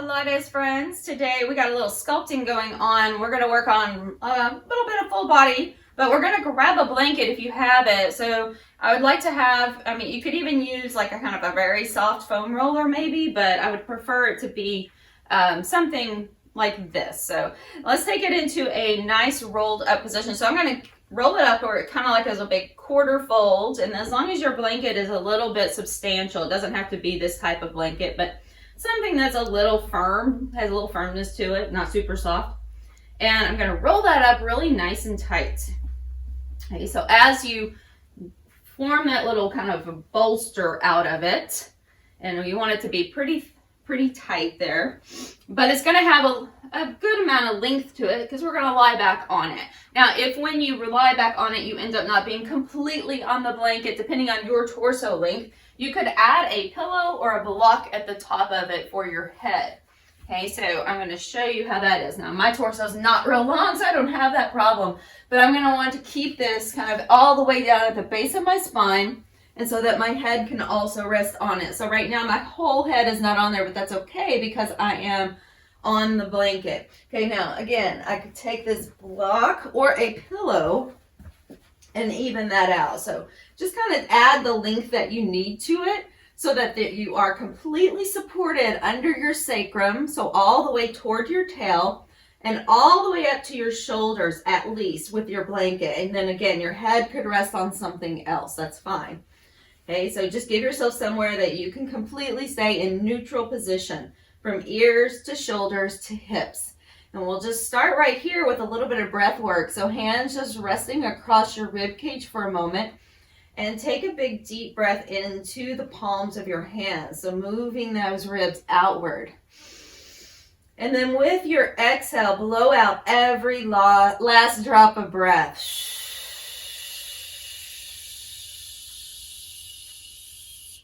Pilates friends. Today we got a little sculpting going on. We're going to work on a little bit of full body, but we're going to grab a blanket if you have it. So I would like to have, you could even use like a kind of a very soft foam roller maybe, but I would prefer it to be something like this. So let's take it into a nice rolled up position. So I'm going to roll it up where it kind of like as a big quarter fold, and as long as your blanket is a little bit substantial, it doesn't have to be this type of blanket, but something that's a little firm, has a little firmness to it, not super soft. And I'm going to roll that up really nice and tight. Okay, so as you form that little kind of a bolster out of it, and you want it to be pretty tight there, but it's going to have a good amount of length to it because we're going to lie back on it. Now, if when you lie back on it, you end up not being completely on the blanket, depending on your torso length, you could add a pillow or a block at the top of it for your head. Okay, so I'm going to show you how that is. Now, my torso is not real long, so I don't have that problem, but I'm going to want to keep this kind of all the way down at the base of my spine, and so that my head can also rest on it. So right now my whole head is not on there, but that's okay because I am on the blanket. Okay, now again, I could take this block or a pillow and even that out. So just kind of add the length that you need to it so that you are completely supported under your sacrum, so all the way toward your tail and all the way up to your shoulders at least with your blanket. And then again, your head could rest on something else. That's fine. Okay, so just give yourself somewhere that you can completely stay in neutral position from ears to shoulders to hips. And we'll just start right here with a little bit of breath work. So hands just resting across your rib cage for a moment. And take a big deep breath into the palms of your hands. So moving those ribs outward. And then with your exhale, blow out every last drop of breath.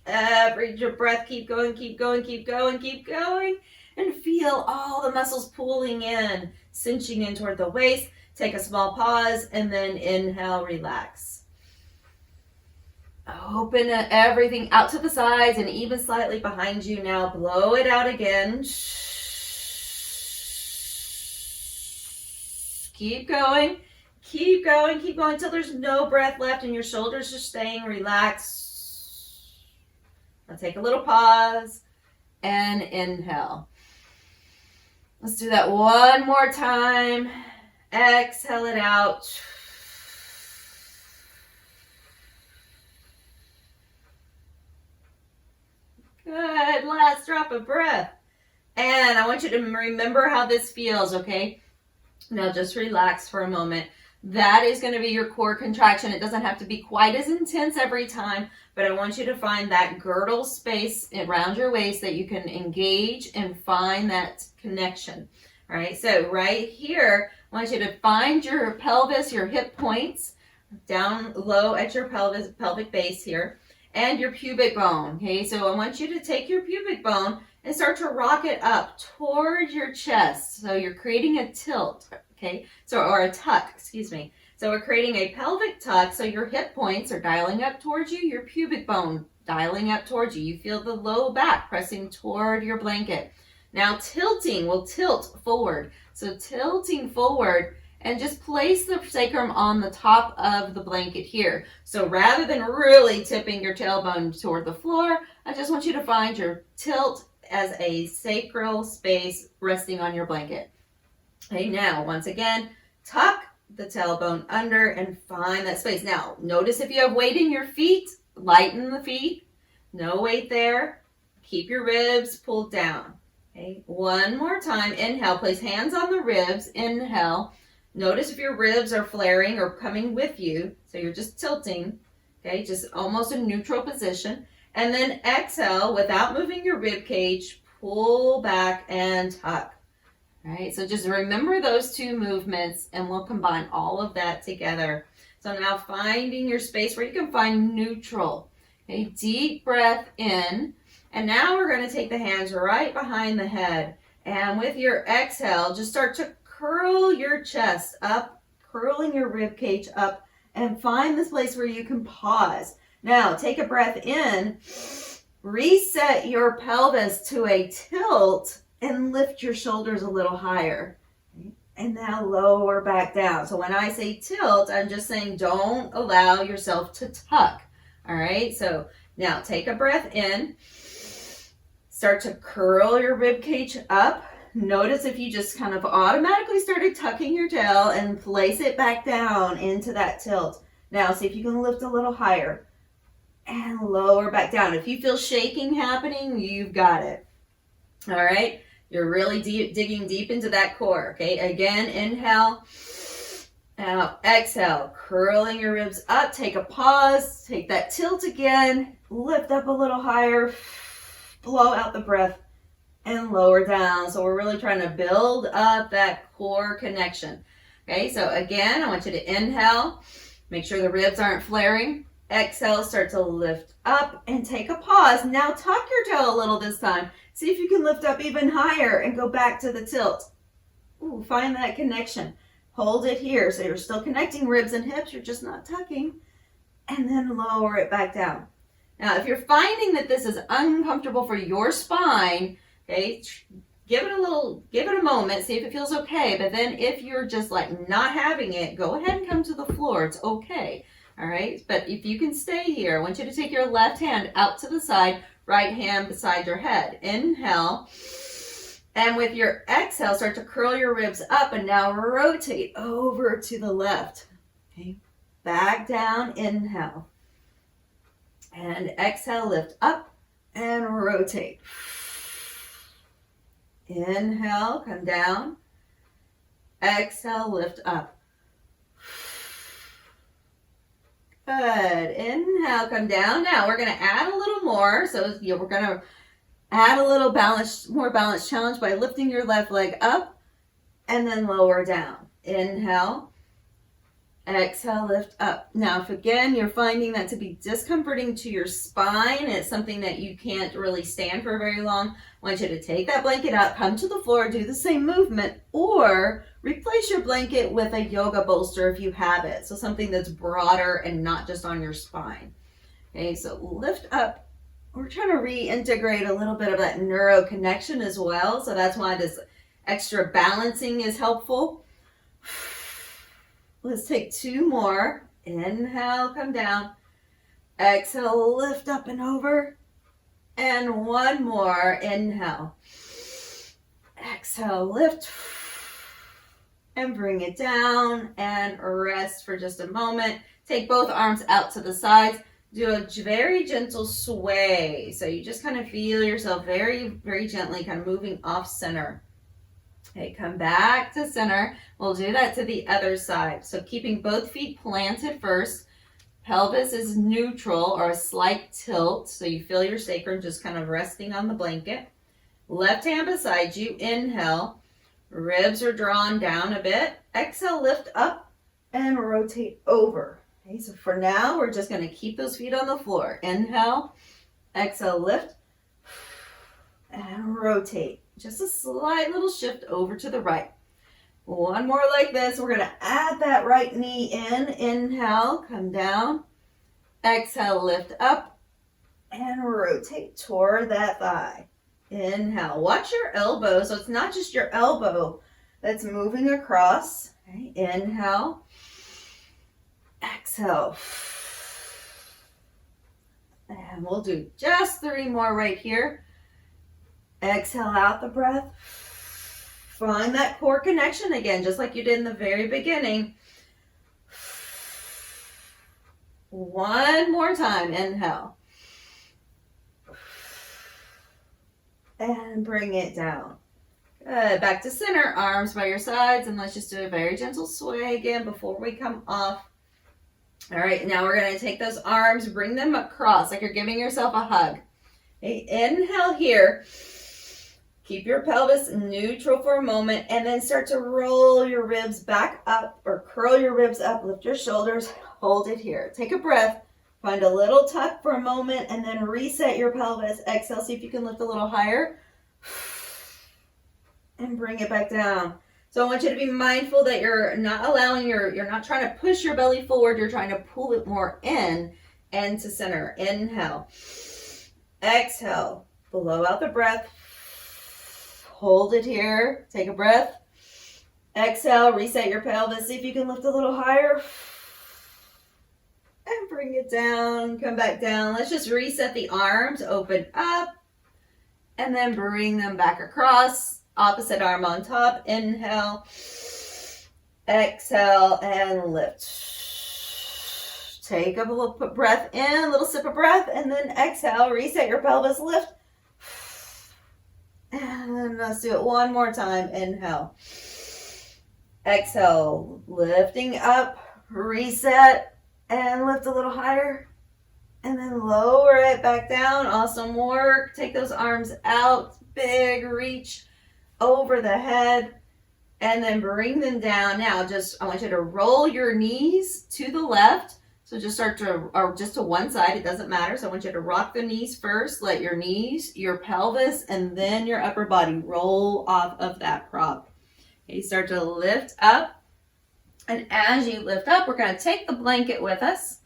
Every breath, keep going, keep going, keep going, keep going. And feel all the muscles pulling in, cinching in toward the waist. Take a small pause and then inhale, relax. Open everything out to the sides and even slightly behind you. Now blow it out again. Keep going, keep going, keep going until there's no breath left and your shoulders are staying relaxed. Now take a little pause and inhale. Let's do that one more time. Exhale it out. Good, last drop of breath. And I want you to remember how this feels, okay? Now just relax for a moment. That is going to be your core contraction. It doesn't have to be quite as intense every time, but I want you to find that girdle space around your waist that you can engage and find that connection. All right, so right here, I want you to find your pelvis, your hip points, down low at your pelvic base here, and your pubic bone. Okay, so I want you to take your pubic bone and start to rock it up toward your chest. So you're creating a tilt, okay? Or a tuck, excuse me. So we're creating a pelvic tuck, so your hip points are dialing up towards you, your pubic bone dialing up towards you. You feel the low back pressing toward your blanket. Now tilting, we'll tilt forward. So tilting forward, and just place the sacrum on the top of the blanket here. So rather than really tipping your tailbone toward the floor, I just want you to find your tilt as a sacral space resting on your blanket. Okay, now once again, tuck the tailbone under and find that space. Now notice if you have weight in your feet, lighten the feet. No weight there. Keep your ribs pulled down. Okay, one more time. Inhale, place hands on the ribs. Inhale. Notice if your ribs are flaring or coming with you. So you're just tilting. Okay, just almost a neutral position. And then exhale without moving your rib cage. Pull back and tuck. All right, so just remember those two movements and we'll combine all of that together. So now finding your space where you can find neutral. Okay, deep breath in. And now we're going to take the hands right behind the head. And with your exhale, just start to curl your chest up, curling your rib cage up, and find this place where you can pause. Now, take a breath in, reset your pelvis to a tilt and lift your shoulders a little higher. And now lower back down. So when I say tilt, I'm just saying don't allow yourself to tuck. All right, so now take a breath in. Start to curl your rib cage up. Notice if you just kind of automatically started tucking your tail and place it back down into that tilt. Now see if you can lift a little higher and lower back down. If you feel shaking happening, you've got it. All right, you're really digging deep into that core. Okay, again, inhale. Now exhale, curling your ribs up. Take a pause, take that tilt again, lift up a little higher, blow out the breath, and lower down. So we're really trying to build up that core connection. Okay, so again, I want you to inhale, make sure the ribs aren't flaring. Exhale, start to lift up and take a pause. Now tuck your tail a little this time. See if you can lift up even higher and go back to the tilt. Ooh, find that connection. Hold it here. So you're still connecting ribs and hips, you're just not tucking. And then lower it back down. Now, if you're finding that this is uncomfortable for your spine, okay, give it a moment, see if it feels okay. But then if you're just like not having it, go ahead and come to the floor. It's okay. All right. But if you can stay here, I want you to take your left hand out to the side, right hand beside your head. Inhale. And with your exhale, start to curl your ribs up and now rotate over to the left. Okay. Back down, inhale. And exhale, lift up and rotate. Inhale, come down. Exhale, lift up. Good. Inhale, come down. Now we're going to add a little more. So we're going to add a little more balanced challenge by lifting your left leg up and then lower down. Inhale. Exhale, lift up. Now, if again you're finding that to be discomforting to your spine, it's something that you can't really stand for very long, I want you to take that blanket out, come to the floor, do the same movement, or replace your blanket with a yoga bolster if you have it. So something that's broader and not just on your spine. Okay, so lift up. We're trying to reintegrate a little bit of that neuro connection as well. So that's why this extra balancing is helpful. Let's take two more. Inhale, come down. Exhale, lift up and over. And one more. Inhale. Exhale, lift. And bring it down and rest for just a moment. Take both arms out to the sides. Do a very gentle sway. So you just kind of feel yourself very, very gently kind of moving off center. Okay, come back to center. We'll do that to the other side. So keeping both feet planted first. Pelvis is neutral or a slight tilt. So you feel your sacrum just kind of resting on the blanket. Left hand beside you. Inhale. Ribs are drawn down a bit. Exhale, lift up and rotate over. Okay, so for now, we're just going to keep those feet on the floor. Inhale. Exhale, lift and rotate. Just a slight little shift over to the right. One more like this. We're going to add that right knee in. Inhale, come down. Exhale, lift up and rotate toward that thigh. Inhale. Watch your elbow. So it's not just your elbow that's moving across. Okay. Inhale. Exhale. And we'll do just 3 more right here. Exhale out the breath. Find that core connection again, just like you did in the very beginning. One more time. Inhale. And bring it down. Good. Back to center. Arms by your sides. And let's just do a very gentle sway again before we come off. All right. Now we're going to take those arms, bring them across like you're giving yourself a hug. Okay, inhale here. Keep your pelvis neutral for a moment and then start to roll your ribs back up or curl your ribs up. Lift your shoulders. Hold it here. Take a breath. Find a little tuck for a moment and then reset your pelvis. Exhale. See if you can lift a little higher. And bring it back down. So I want you to be mindful that you're not allowing you're not trying to push your belly forward. You're trying to pull it more in and to center. Inhale. Exhale. Blow out the breath. hold it here. Take a breath. Exhale, reset your pelvis. See if you can lift a little higher. And bring it down, come back down. Let's just reset the arms, open up, and then bring them back across. Opposite arm on top. Inhale, exhale, and lift. Take a little breath in, a little sip of breath, and then exhale, reset your pelvis, lift. And let's do it one more time. Inhale, exhale, lifting up, reset, and lift a little higher. And then lower it back down. Awesome work. Take those arms out, big reach over the head, and then bring them down. Now, I want you to roll your knees to the left. So just or just to one side, it doesn't matter. So I want you to rock the knees first. Let your knees, your pelvis, and then your upper body roll off of that prop. Okay, start to lift up. And as you lift up, we're going to take the blanket with us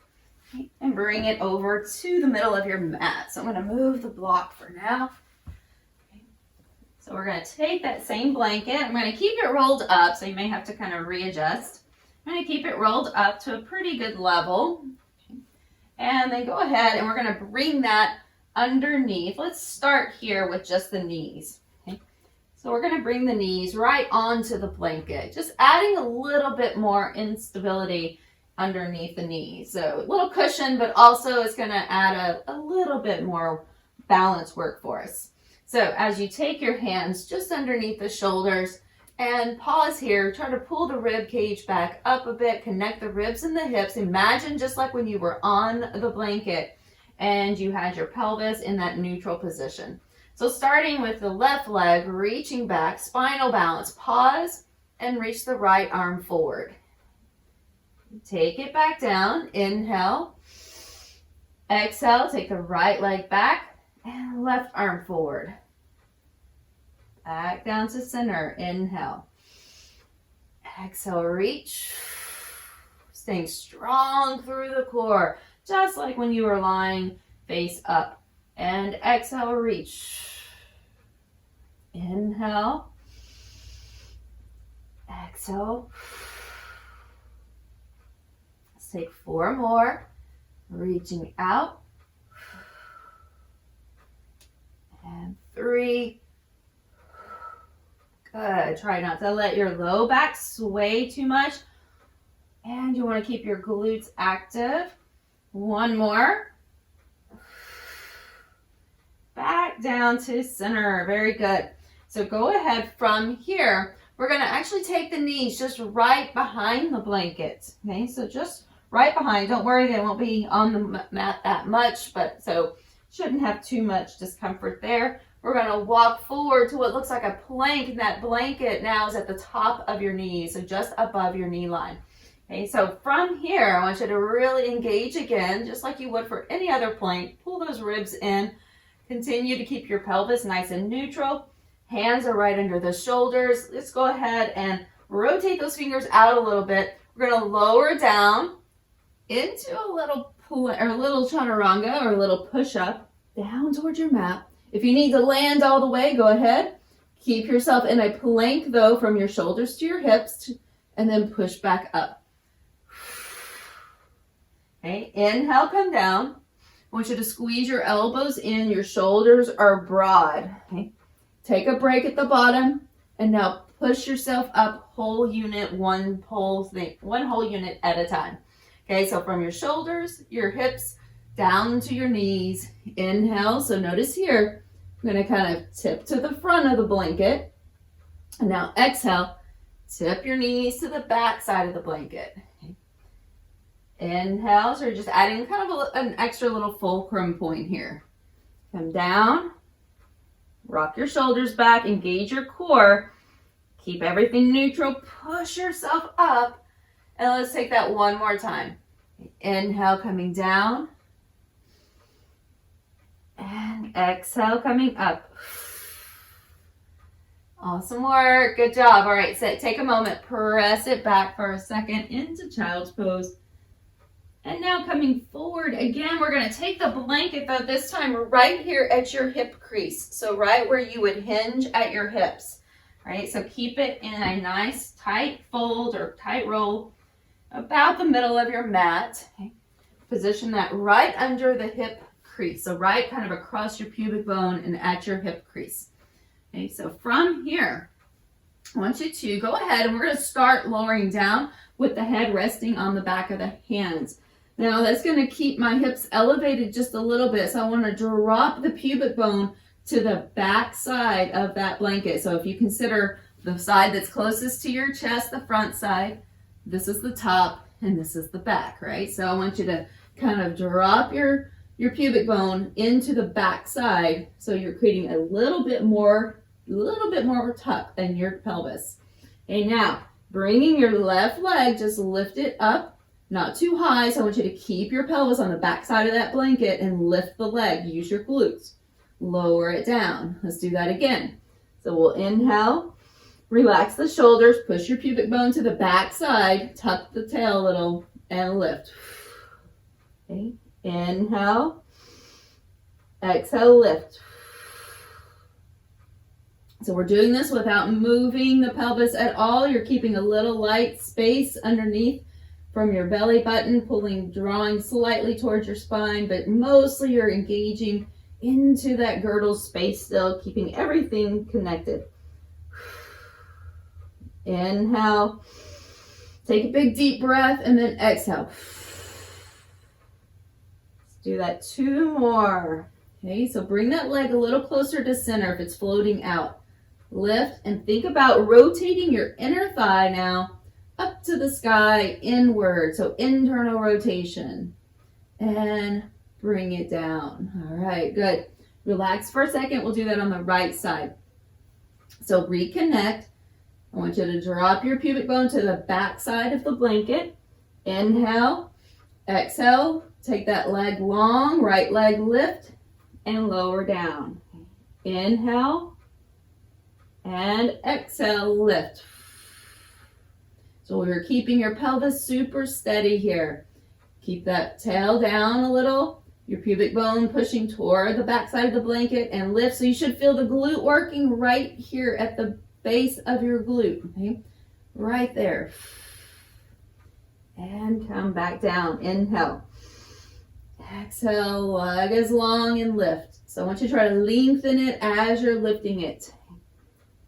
and bring it over to the middle of your mat. So I'm going to move the block for now. So we're going to take that same blanket. I'm going to keep it rolled up, so you may have to kind of readjust. I'm going to keep it rolled up to a pretty good level. And then go ahead and we're going to bring that underneath. Let's start here with just the knees. Okay? So we're going to bring the knees right onto the blanket, just adding a little bit more instability underneath the knees. So a little cushion, but also it's going to add a little bit more balance work for us. So as you take your hands just underneath the shoulders and pause here, try to pull the rib cage back up a bit, connect the ribs and the hips. Imagine just like when you were on the blanket and you had your pelvis in that neutral position. So starting with the left leg, reaching back, spinal balance, pause and reach the right arm forward. Take it back down, inhale, exhale, take the right leg back and left arm forward. Back down to center, inhale. Exhale, reach. Staying strong through the core, just like when you were lying face up. And exhale, reach. Inhale. Exhale. Let's take 4 more. Reaching out. And 3. Good. Try not to let your low back sway too much. And you want to keep your glutes active. 1 more. Back down to center. Very good. So go ahead from here. We're going to actually take the knees just right behind the blanket. Okay, so just right behind. Don't worry, they won't be on the mat that much, but so shouldn't have too much discomfort there. We're going to walk forward to what looks like a plank, and that blanket now is at the top of your knees, so just above your knee line. Okay, so from here, I want you to really engage again, just like you would for any other plank. Pull those ribs in. Continue to keep your pelvis nice and neutral. Hands are right under the shoulders. Let's go ahead and rotate those fingers out a little bit. We're going to lower down into a little chaturanga or a little push-up down towards your mat. If you need to land all the way, go ahead. Keep yourself in a plank, though, from your shoulders to your hips, and then push back up. Okay, inhale, come down. I want you to squeeze your elbows in. Your shoulders are broad. Okay, take a break at the bottom, and now push yourself up, whole unit, one whole unit at a time. Okay, so from your shoulders, your hips, down to your knees. Inhale, so notice here, I'm going to kind of tip to the front of the blanket. And now exhale, tip your knees to the back side of the blanket. Okay. Inhale, so you're just adding kind of an extra little fulcrum point here. Come down, rock your shoulders back, engage your core, keep everything neutral, push yourself up, and let's take that one more time. Inhale, coming down. And exhale, coming up. Awesome work. Good job. All right, so take a moment. Press it back for a second into child's pose. And now coming forward again, we're going to take the blanket though this time right here at your hip crease. So right where you would hinge at your hips, right? So keep it in a nice tight fold or tight roll about the middle of your mat. Okay. Position that right under the hip crease. So right kind of across your pubic bone and at your hip crease. Okay, so from here, I want you to go ahead and we're going to start lowering down with the head resting on the back of the hands. Now that's going to keep my hips elevated just a little bit. So I want to drop the pubic bone to the back side of that blanket. So if you consider the side that's closest to your chest, the front side, this is the top and this is the back, right? So I want you to kind of drop your pubic bone into the back side. So you're creating a little bit more tuck than your pelvis. Okay, now bringing your left leg, just lift it up. Not too high, so I want you to keep your pelvis on the back side of that blanket and lift the leg. Use your glutes. Lower it down. Let's do that again. So we'll inhale, relax the shoulders, push your pubic bone to the back side, tuck the tail a little, and lift. Okay. Inhale, exhale, lift. So we're doing this without moving the pelvis at all. You're keeping a little light space underneath from your belly button, drawing slightly towards your spine, but mostly you're engaging into that girdle space still, keeping everything connected. Inhale, take a big deep breath, and then exhale. Let's do that 2 more. Okay, so bring that leg a little closer to center if it's floating out. Lift and think about rotating your inner thigh now up to the sky, inward, so internal rotation. And bring it down. All right, good. Relax for a second. We'll do that on the right side. So reconnect. I want you to drop your pubic bone to the back side of the blanket. Inhale, exhale, take that leg long, right leg lift, and lower down. Inhale, and exhale, lift. So we're keeping your pelvis super steady here. Keep that tail down a little, your pubic bone pushing toward the back side of the blanket and lift. So you should feel the glute working right here at the base of your glute, okay? Right there. And come back down. Inhale. Exhale, leg is long and lift. So I want you to try to lengthen it as you're lifting it.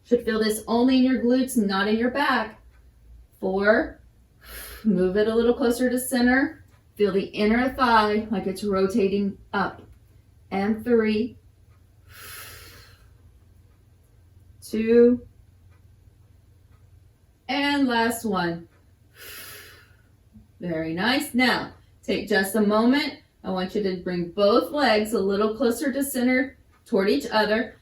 Should feel this only in your glutes, not in your back. 4, move it a little closer to center. Feel the inner thigh like it's rotating up. And 3, 2, and last one. Very nice. Now, take just a moment. I want you to bring both legs a little closer to center toward each other.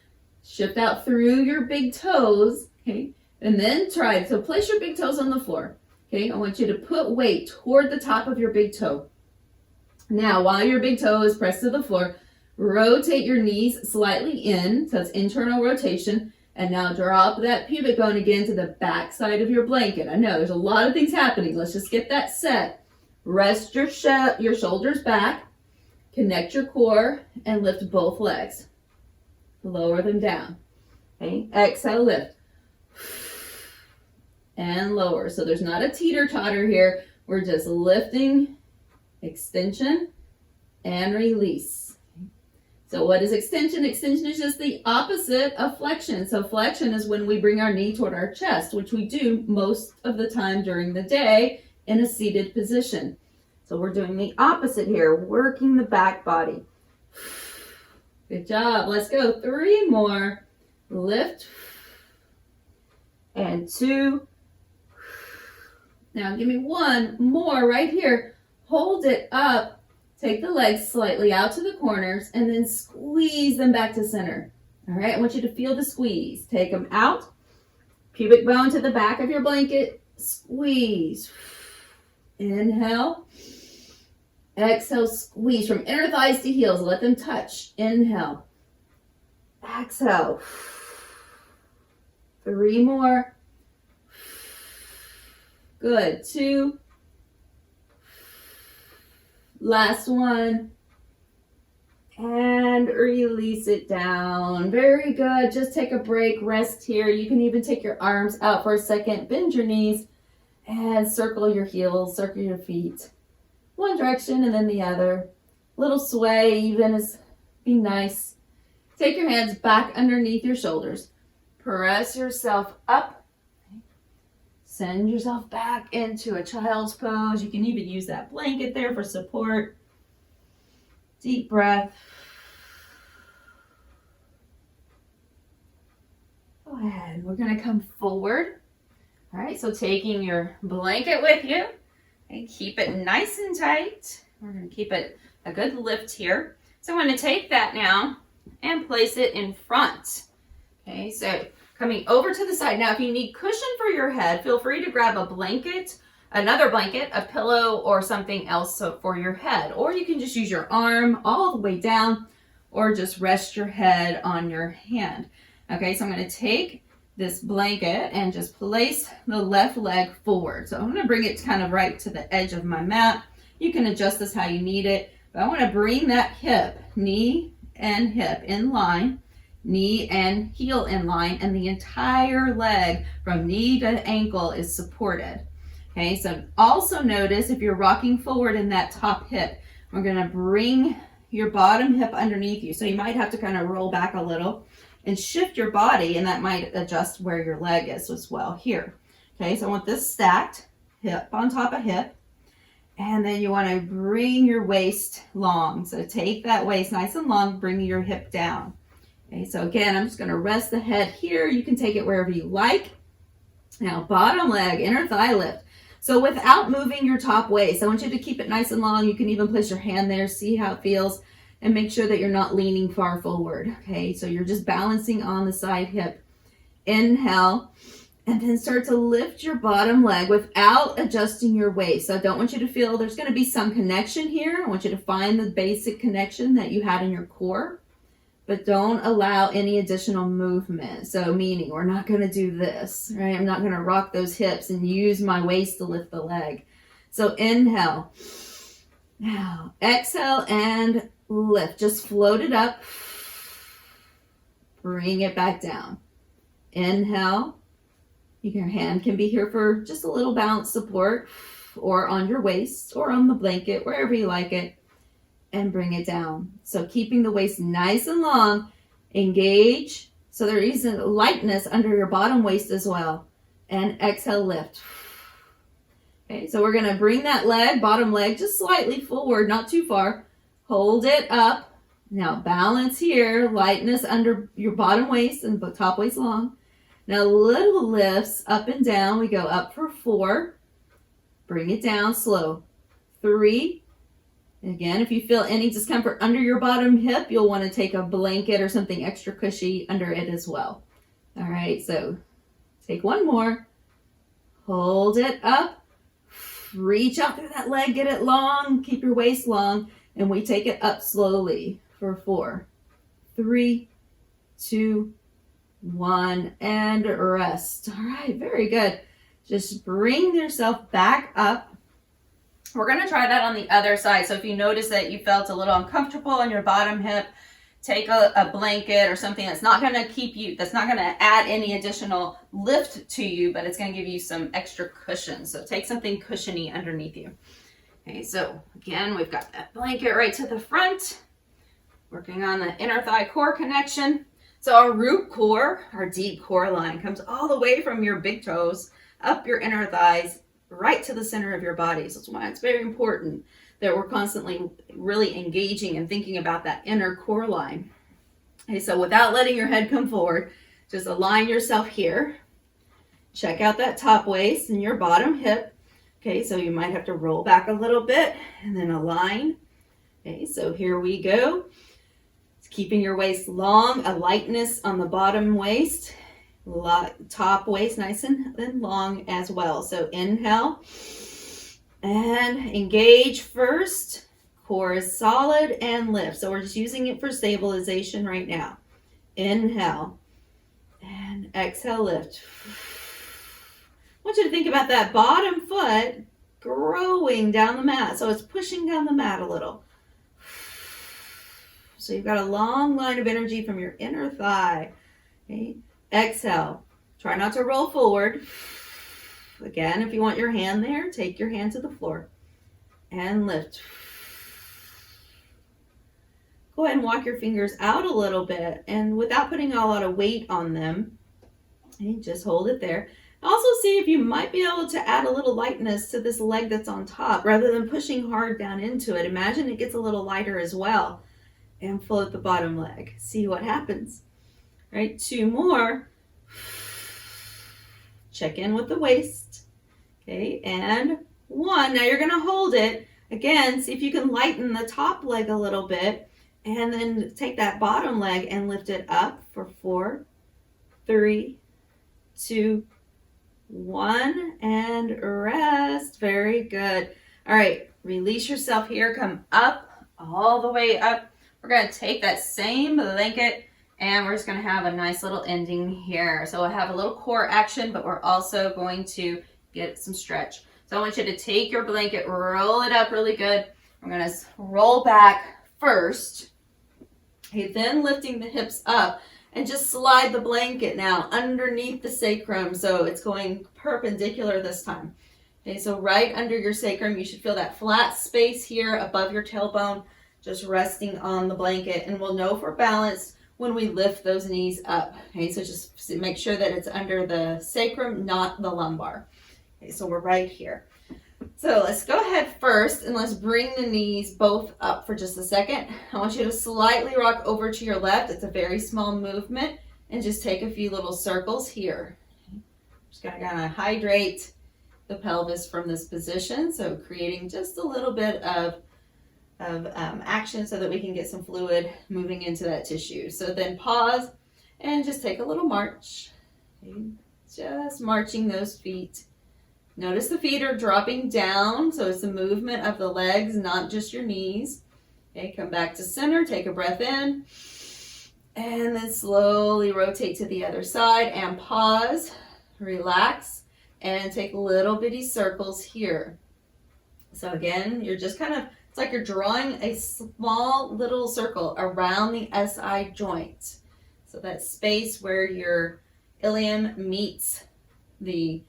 Shift out through your big toes, okay? And then try it. So place your big toes on the floor. Okay, I want you to put weight toward the top of your big toe. Now, while your big toe is pressed to the floor, rotate your knees slightly in, so it's internal rotation. And now drop that pubic bone again to the back side of your blanket. I know there's a lot of things happening. Let's just get that set. Rest your shoulders back, connect your core, and lift both legs. Lower them down. Okay, exhale, lift. And lower. So there's not a teeter-totter here. We're just lifting, extension, and release. So what is extension? Extension is just the opposite of flexion. So flexion is when we bring our knee toward our chest, which we do most of the time during the day in a seated position. So we're doing the opposite here, working the back body. Good job. Let's go. 3 more. Lift. And 2. Now give me 1 more right here. Hold it up. Take the legs slightly out to the corners and then squeeze them back to center. All right, I want you to feel the squeeze. Take them out. Pubic bone to the back of your blanket. Squeeze. Inhale. Exhale, squeeze from inner thighs to heels. Let them touch. Inhale. Exhale. 3 more. Good. 2. Last one. And release it down. Very good. Just take a break, rest here. You can even take your arms out for a second, bend your knees, and circle your heels, circle your feet. One direction and then the other. Little sway even is be nice. Take your hands back underneath your shoulders. Press yourself up. Send yourself back into a child's pose. You can even use that blanket there for support. Deep breath. Go ahead. We're going to come forward. All right, so taking your blanket with you and keep it nice and tight. We're going to keep it a good lift here. So I'm going to take that now and place it in front. Okay, so coming over to the side. Now, if you need cushion for your head, feel free to grab a blanket, another blanket, a pillow, or something else for your head. Or you can just use your arm all the way down or just rest your head on your hand. Okay, so I'm going to take this blanket and just place the left leg forward. So I'm going to bring it kind of right to the edge of my mat. You can adjust this how you need it, but I want to bring that hip, knee and hip in line, knee and heel in line, and the entire leg from knee to ankle is supported. Okay, so also notice if you're rocking forward in that top hip, we're going to bring your bottom hip underneath you. So you might have to kind of roll back a little and shift your body, and that might adjust where your leg is as well here. Okay, so I want this stacked, hip on top of hip, and then you want to bring your waist long. So take that waist nice and long, bring your hip down. Okay, so again, I'm just going to rest the head here. You can take it wherever you like. Now, bottom leg, inner thigh lift. So without moving your top waist, I want you to keep it nice and long. You can even place your hand there, see how it feels. And make sure that you're not leaning far forward, okay? So you're just balancing on the side hip. Inhale, and then start to lift your bottom leg without adjusting your waist. So I don't want you to feel there's going to be some connection here. I want you to find the basic connection that you had in your core, but don't allow any additional movement. So meaning we're not going to do this, right? I'm not going to rock those hips and use my waist to lift the leg. So inhale. Now exhale and lift. Just float it up. Bring it back down. Inhale. Your hand can be here for just a little balance support, or on your waist or on the blanket, wherever you like it, and bring it down. So keeping the waist nice and long. Engage. So there is a lightness under your bottom waist as well. And exhale, lift. Okay, so we're going to bring that leg, bottom leg, just slightly forward, not too far. Hold it up. Now balance here, lightness under your bottom waist and top waist long. Now little lifts up and down. We go up for 4. Bring it down slow. 3. Again, if you feel any discomfort under your bottom hip, you'll want to take a blanket or something extra cushy under it as well. All right, so take one more. Hold it up. Reach out through that leg, get it long, keep your waist long, and we take it up slowly for 4, 3, 2, 1, and rest. All right, very good. Just bring yourself back up. We're going to try that on the other side. So if you notice that you felt a little uncomfortable on your bottom hip, take a blanket or something that's not going to keep you, that's not going to add any additional lift to you, but it's going to give you some extra cushion. So take something cushiony underneath you. Okay, so again, we've got that blanket right to the front, working on the inner thigh core connection. So our root core, our deep core line, comes all the way from your big toes up your inner thighs, right to the center of your body. So that's why it's very important that we're constantly really engaging and thinking about that inner core line. Okay, so without letting your head come forward, just align yourself here. Check out that top waist and your bottom hip. Okay, so you might have to roll back a little bit and then align. Okay, so here we go. Keeping your waist long, a lightness on the bottom waist, top waist nice and long as well. So inhale and engage first. Core is solid and lift. So we're just using it for stabilization right now. Inhale and exhale, lift. I want you to think about that bottom foot growing down the mat. So it's pushing down the mat a little. So you've got a long line of energy from your inner thigh. Okay. Exhale. Try not to roll forward. Again, if you want your hand there, take your hand to the floor and lift. Go ahead and walk your fingers out a little bit, and without putting a lot of weight on them, okay, just hold it there. Also see if you might be able to add a little lightness to this leg that's on top rather than pushing hard down into it. Imagine it gets a little lighter as well, and float the bottom leg. See what happens. All right, 2 more. Check in with the waist. Okay, and 1. Now you're gonna hold it. Again, see if you can lighten the top leg a little bit, and then take that bottom leg and lift it up for 4, 3, 2, 1, and rest. Very good. All right, release yourself here. Come up, all the way up. We're gonna take that same blanket and we're just gonna have a nice little ending here. So we'll have a little core action, but we're also going to get some stretch. So I want you to take your blanket, roll it up really good. We're gonna roll back first. Okay, then lifting the hips up and just slide the blanket now underneath the sacrum. So it's going perpendicular this time. Okay, so right under your sacrum, you should feel that flat space here above your tailbone, just resting on the blanket. And we'll know if we're balanced when we lift those knees up. Okay, so just make sure that it's under the sacrum, not the lumbar. Okay, so we're right here. So let's go ahead first and let's bring the knees both up for just a second. I want you to slightly rock over to your left. It's a very small movement, and just take a few little circles here. Just gonna kind of hydrate the pelvis from this position. So creating just a little bit of action so that we can get some fluid moving into that tissue. So then pause and just take a little march. Okay, just marching those feet. Notice the feet are dropping down, so it's a movement of the legs, not just your knees. Okay, come back to center, take a breath in, and then slowly rotate to the other side and pause, relax, and take little bitty circles here. So again, you're just kind of, it's like you're drawing a small little circle around the SI joint. So that space where your ilium meets the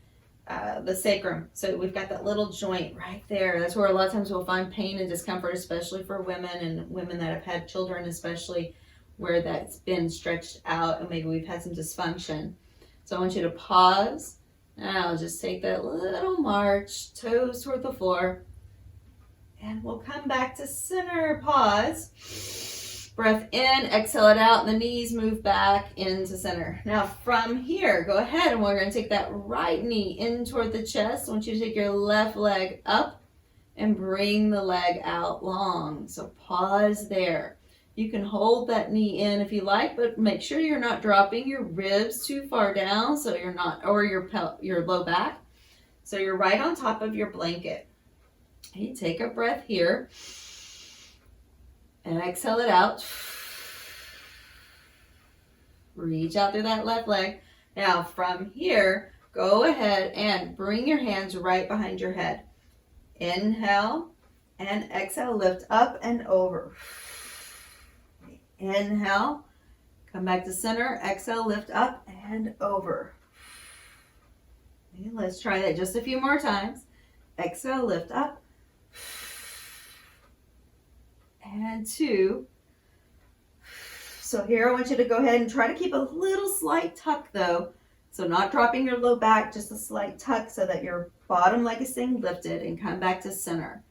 sacrum. So we've got that little joint right there. That's where a lot of times we'll find pain and discomfort, especially for women and women that have had children, especially where that's been stretched out and maybe we've had some dysfunction. So I want you to pause. Now just take that little march, toes toward the floor, and we'll come back to center. Pause. Breath in, exhale it out, and the knees move back into center. Now from here, go ahead and we're going to take that right knee in toward the chest. I want you to take your left leg up and bring the leg out long. So pause there. You can hold that knee in if you like, but make sure you're not dropping your ribs too far down so you're not, or your low back. So you're right on top of your blanket. Okay, take a breath here. And exhale it out. Reach out through that left leg. Now from here, go ahead and bring your hands right behind your head. Inhale and exhale, lift up and over. Inhale, come back to center, exhale, lift up and over. Okay, let's try that just a few more times. Exhale, lift up. And 2. So here I want you to go ahead and try to keep a little slight tuck though. So not dropping your low back, just a slight tuck so that your bottom leg is staying lifted, and come back to center.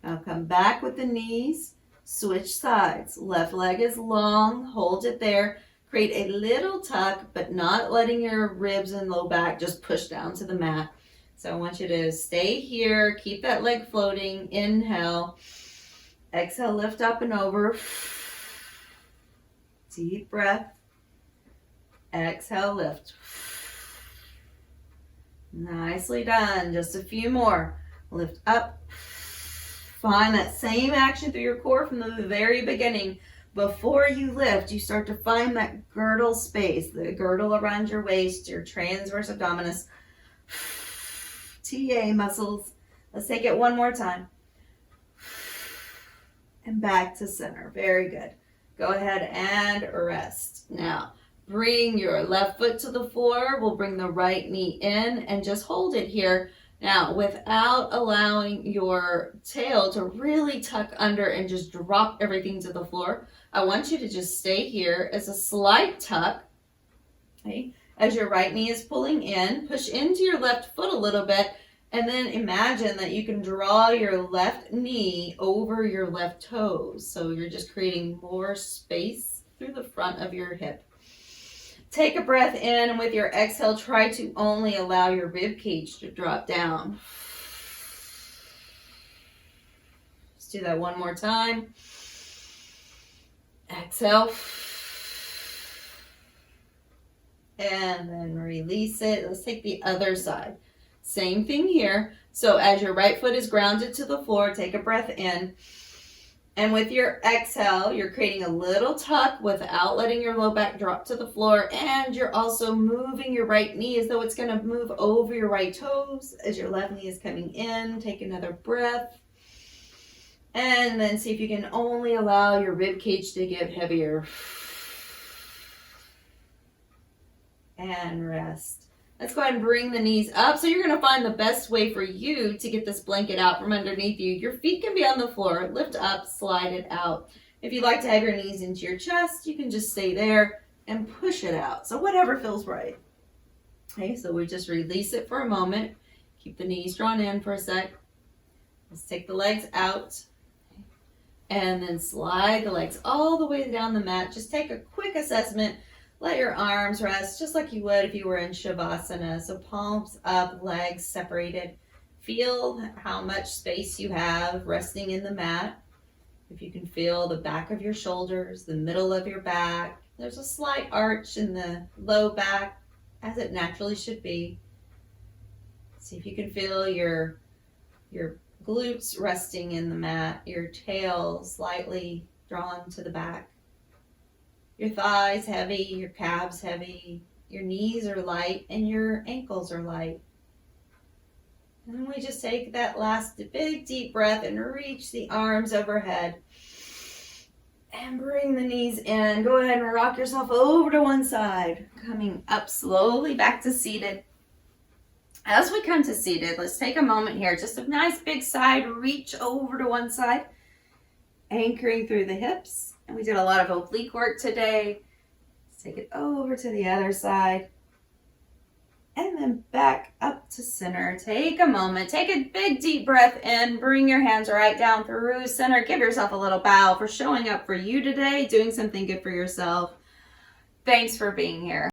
Now come back with the knees, switch sides. Left leg is long, hold it there. Create a little tuck, but not letting your ribs and low back just push down to the mat. So I want you to stay here, keep that leg floating. Inhale. Exhale, lift up and over. Deep breath. Exhale, lift. Nicely done. Just a few more. Lift up. Find that same action through your core from the very beginning. Before you lift, you start to find that girdle space, the girdle around your waist, your transverse abdominis, TA muscles. Let's take it one more time. And back to center. Very good. Go ahead and rest. Now, bring your left foot to the floor. We'll bring the right knee in and just hold it here. Now, without allowing your tail to really tuck under and just drop everything to the floor, I want you to just stay here as a slight tuck. Okay? As your right knee is pulling in, push into your left foot a little bit, and then imagine that you can draw your left knee over your left toes. So you're just creating more space through the front of your hip. Take a breath in, and with your exhale, try to only allow your rib cage to drop down. Let's do that one more time. Exhale. And then release it. Let's take the other side. Same thing here. So as your right foot is grounded to the floor, take a breath in. And with your exhale, you're creating a little tuck without letting your low back drop to the floor. And you're also moving your right knee as though it's going to move over your right toes as your left knee is coming in. Take another breath. And then see if you can only allow your rib cage to get heavier. And rest. Let's go ahead and bring the knees up. So you're going to find the best way for you to get this blanket out from underneath you. Your feet can be on the floor. Lift up, slide it out. If you'd like to have your knees into your chest, you can just stay there and push it out. So whatever feels right. Okay, so we just release it for a moment. Keep the knees drawn in for a sec. Let's take the legs out. And then slide the legs all the way down the mat. Just take a quick assessment. Let your arms rest just like you would if you were in Shavasana. So palms up, legs separated. Feel how much space you have resting in the mat. If you can feel the back of your shoulders, the middle of your back. There's a slight arch in the low back, as it naturally should be. See if you can feel your glutes resting in the mat, your tail slightly drawn to the back. Your thighs heavy, your calves heavy, your knees are light, and your ankles are light. And then we just take that last big deep breath and reach the arms overhead. And bring the knees in. Go ahead and rock yourself over to one side. Coming up slowly back to seated. As we come to seated, let's take a moment here. Just a nice big side reach over to one side. Anchoring through the hips. And we did a lot of oblique work today. Let's take it over to the other side. And then back up to center. Take a moment. Take a big deep breath in. Bring your hands right down through center. Give yourself a little bow for showing up for you today, doing something good for yourself. Thanks for being here.